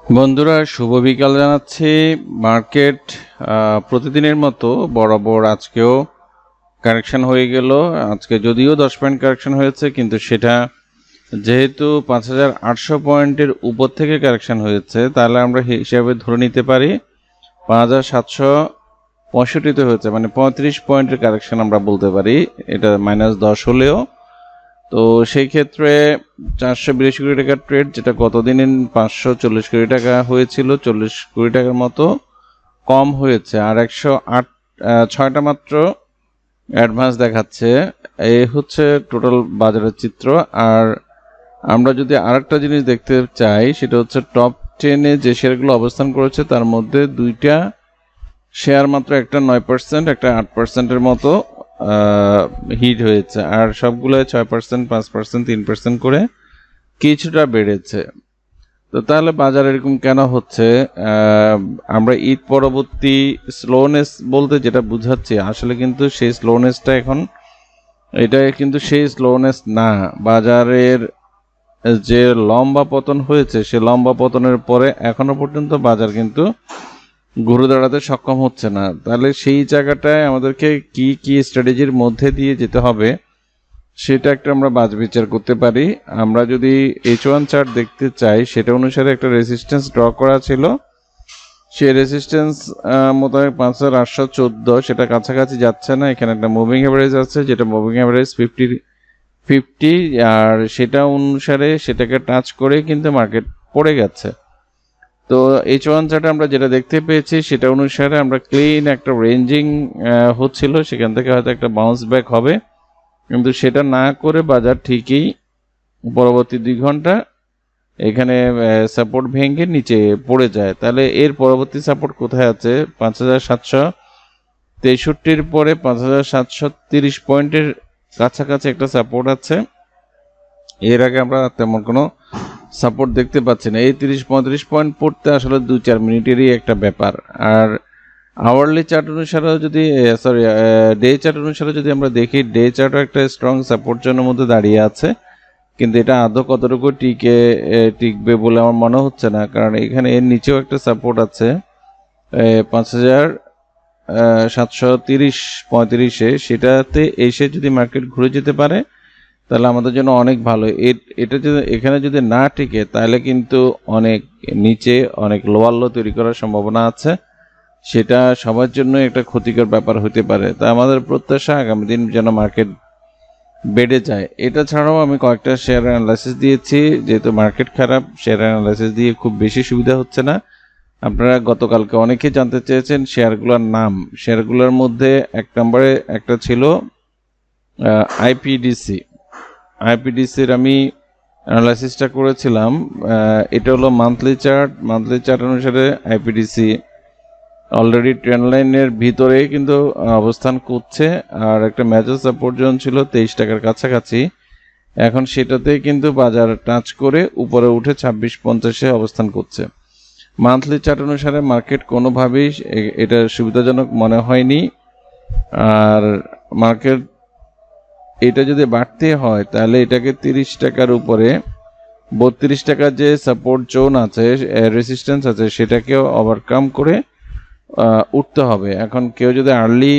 বন্ধুরা, শুভ বিকাল জানাচ্ছি। মার্কেট প্রতিদিনের মতো বরাবর আজকেও কারেকশন হয়ে গেল। আজকে যদিও 10 পয়েন্ট কারেকশন হয়েছে, কিন্তু সেটা যেহেতু 5,800 পয়েন্টের উপর থেকে কারেকশন হয়েছে, তাহলে আমরা হিসাবে ধরে নিতে পারি 5,765-তে হয়েছে, মানে 35 পয়েন্টের কারেকশন আমরা বলতে পারি। এটা -10 হলেও, তো সেই ক্ষেত্রে 482 কোটি টাকার ট্রেড, যেটা গতদিন 540 কোটি টাকা হয়েছিল, 40 কোটি টাকার মতো কম হয়েছে। আর 106টা মাত্র অ্যাডভান্স দেখাচ্ছে। এই হচ্ছে টোটাল বাজারের চিত্র। আর আমরা যদি আরেকটা জিনিস দেখতে চাই, সেটা হচ্ছে টপ 10-এ যে শেয়ারগুলো অবস্থান করেছে, তার মধ্যে দুইটা শেয়ার মাত্র, একটা 9%, একটা 8%-এর মতো হিট হয়েছে। আর সবগুলো 6%, 5%, 3% করে কিছুটা বেড়েছে। তো তাহলে বাজার এরকম কেন হচ্ছে? আমরা ঈদ পরবর্তী স্লোনেস বলতে যেটা বুঝাচ্ছি, আসলে কিন্তু সেই স্লোনেসটা এখন, এটা কিন্তু সেই স্লোনেস না। বাজারের যে লম্বা পতন হয়েছে, সে লম্বা পতনের পরে এখনো পর্যন্ত বাজার কিন্তু ঘুরে দাঁড়াতে সক্ষম হচ্ছে না। তাহলে সেই জায়গাটায় আমাদেরকে কি কি স্ট্র্যাটেজির মধ্যে দিয়ে যেতে হবে, সেটা একটা আমরা বাছবিচার করতে পারি। আমরা যদি H1 চার্ট দেখতে চাই, সেটা অনুসারে একটা রেজিস্ট্যান্স ড্র করা ছিল। সেই রেজিস্ট্যান্স মোতাবেক 5,814, সেটা কাছাকাছি যাচ্ছে না। এখানে একটা মুভিং অ্যাভারেজ আছে, যেটা মুভিং অ্যাভারেজ 50, আর সেটা অনুসারে সেটাকে টাচ করে কিন্তু মার্কেট পড়ে গেছে। তো H1 চার্টে আমরা যেটা দেখতে পেয়েছি, সেটা অনুসারে আমরা ক্লিন একটা রেঞ্জিং হচ্ছিল, সেখান থেকে হয়তো একটা বাউন্স ব্যাক হবে, কিন্তু সেটা না করে বাজার ঠিকই পরবর্তী 2 ঘন্টা এখানে সাপোর্ট ভেঙে নিচে পড়ে যায়। তাহলে এর পরবর্তী সাপোর্ট কোথায় আছে? 5,763-র পরে 5,730 পয়েন্টের কাছাকাছি একটা সাপোর্ট আছে। এর আগে আমরা তেমন কোনো সাপোর্ট দেখতে পাচ্ছি না। এই 30-35 পয়েন্ট পড়তে আসলে 2-4 মিনিটেরই একটা ব্যাপার। আর আওয়ারলি চার্ট অনুসারে যদি ডে চার্ট অনুসারে যদি আমরা দেখি, ডে চার্টও একটা স্ট্রং সাপোর্ট জোনের মধ্যে দাঁড়িয়ে আছে, কিন্তু এটা আদৌ কতটুকু টিকবে বলে আমার মনে হচ্ছে না। কারণ এখানে এর নিচেও একটা সাপোর্ট আছে 5,730-35-এ, সেটাতে এসে যদি মার্কেট ঘুরে যেতে পারে, তাহলে আমাদের জন্য অনেক ভালো। এটা যদি এখানে যদি না টিকে, তাহলে কিন্তু অনেক নিচে অনেক লোয়ার লো তৈরি করার সম্ভাবনা আছে। সেটা সবার জন্য একটা ক্ষতিকর ব্যাপার হতে পারে। তা আমাদের প্রত্যাশা আগামী দিন যেন মার্কেট বেড়ে যায়। এটা ছাড়াও আমি কয়েকটা শেয়ার অ্যানালাইসিস দিয়েছি, যেহেতু মার্কেট খারাপ, শেয়ার অ্যানালাইসিস দিয়ে খুব বেশি সুবিধা হচ্ছে না। আপনারা গতকালকে অনেকেই জানতে চেয়েছেন শেয়ারগুলোর নাম। শেয়ারগুলোর মধ্যে 1 নম্বরে একটা ছিল আইপিডিসির আমি অ্যানালাইসিসটা করেছিলাম। এটা হলো মান্থলি চার্ট অনুসারে আইপিডিসি অলরেডি ট্রেন্ড লাইনের ভিতরে কিন্তু অবস্থান করছে। আর একটা মেজর সাপোর্ট জোন ছিল 23 টাকার কাছাকাছি, এখন সেটাতে কিন্তু বাজার টাচ করে উপরে উঠে 26.50-এ অবস্থান করছে। মান্থলি চার্ট অনুসারে মার্কেট কোনোভাবেই এটা সুবিধাজনক মনে হয়নি। আর মার্কেট এটা যদি বাড়তে হয়, তাহলে এটাকে 30 টাকার উপরে 32 টাকার যে সাপোর্ট জোন আছে, রেজিস্ট্যান্স আছে, সেটাকেও ওভারকাম করে উঠতে হবে। এখন কেউ যদি আর্লি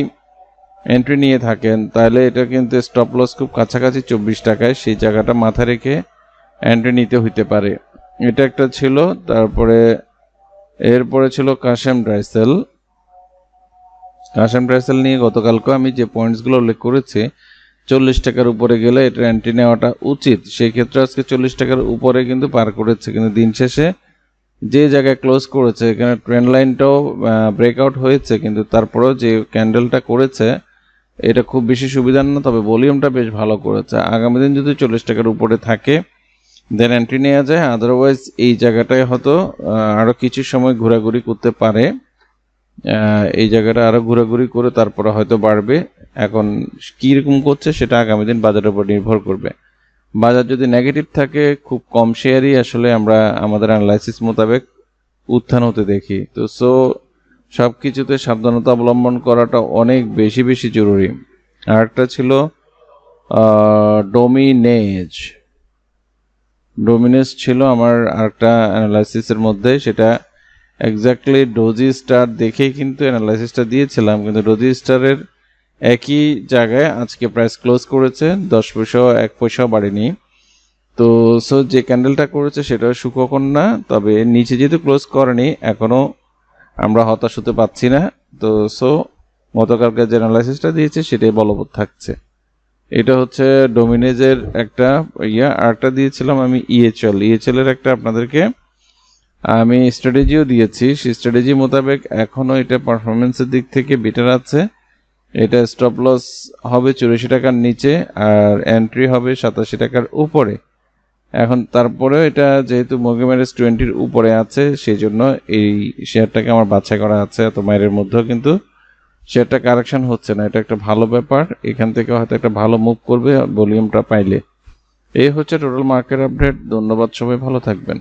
এন্ট্রি নিয়ে থাকেন, তাহলে এটা কিন্তু স্টপ লস খুব কাছাকাছি 24 টাকায়, সেই জায়গাটা মাথায় রেখে এন্ট্রি নিতে হইতে পারে। এটা একটা ছিল। তারপরে এরপরে ছিল কাশেম ড্রাইসেল নিয়ে গতকালকে আমি যে পয়েন্টসগুলো উল্লেখ করেছি, 40 টাকার উপরে গেলে এটা এন্ট্রি নেওয়াটা উচিত। সেই ক্ষেত্রে আজকে 40 টাকার উপরে কিন্তু পার করেছে, কিন্তু দিন শেষে যে জায়গায় ক্লোজ করেছে, এখানে ট্রেন্ড লাইনটাও ব্রেকআউট হয়েছে, কিন্তু তারপরেও যে ক্যান্ডেলটা করেছে, এটা খুব বেশি সুবিধার না, তবে ভলিউমটা বেশ ভালো করেছে। আগামী দিন যদি 40 টাকার উপরে থাকে, দেন এন্ট্রি নেওয়া যায়। আদারওয়াইজ এই জায়গাটায় হয়তো আরও কিছু সময় ঘোরাঘুরি করতে পারে। এই জায়গাটা আরও ঘোরাঘুরি করে তারপরে হয়তো বাড়বে। এখন কীরকম করছে সেটা আগামী দিন বাজারের উপর নির্ভর করবে। বাজার যদি নেগেটিভ থাকে, খুব কম শেয়ারই আসলে আমরা আমাদের অ্যানালাইসিস মোতাবেক উত্থান হতে দেখি। তো সব কিছুতে সাবধানতা অবলম্বন করাটা অনেক বেশি জরুরি। আর একটা ছিল ডোমিনেজ। ডোমিনেস ছিল আমার আরেকটা অ্যানালাইসিসের মধ্যে, সেটা এক্স্যাক্টলি ডোজি স্টার দেখেই কিন্তু অ্যানালাইসিসটা দিয়েছিলাম, কিন্তু ডোজি স্টারের একই জায়গায় আজকে প্রাইস ক্লোজ করেছে, 10 পয়সাও 1 পয়সাও বাড়েনি। তো সো যে ক্যান্ডেলটা করেছে সেটা সুখকর না, তবে নিচে যেহেতু ক্লোজ করেনি এখনো আমরা হতাশ হতে পারছি না। তো সো গতকালকে যে অ্যানালাইসিসটা দিয়েছে সেটাই বলবৎ থাকছে। এটা হচ্ছে ডোমিনেজের একটা আরেকটা দিয়েছিলাম আমি ইএচএল এর একটা আপনাদেরকে আমি স্ট্র্যাটেজিও দিয়েছি। সেই স্ট্র্যাটেজি মোতাবেক এখনো এটা পারফরমেন্সের দিক থেকে বেটার আছে। এটা স্টপ লস হবে 84 টাকার নিচে আর এন্ট্রি হবে 87 টাকার উপরে। এখন তারপরেও এটা যেহেতু মোগেমেরেস 20-র উপরে আছে সেই জন্য এই শেয়ারটাকে আমার বাছাই করা আছে। এত মাইরের মধ্যেও কিন্তু শেয়ারটা কারেকশন হচ্ছে না, এটা একটা ভালো ব্যাপার। এখান থেকে হয়তো একটা ভালো মুভ করবে ভলিউমটা পাইলে। এই হচ্ছে টোটাল মার্কেট আপডেট। ধন্যবাদ, সবাই ভালো থাকবেন।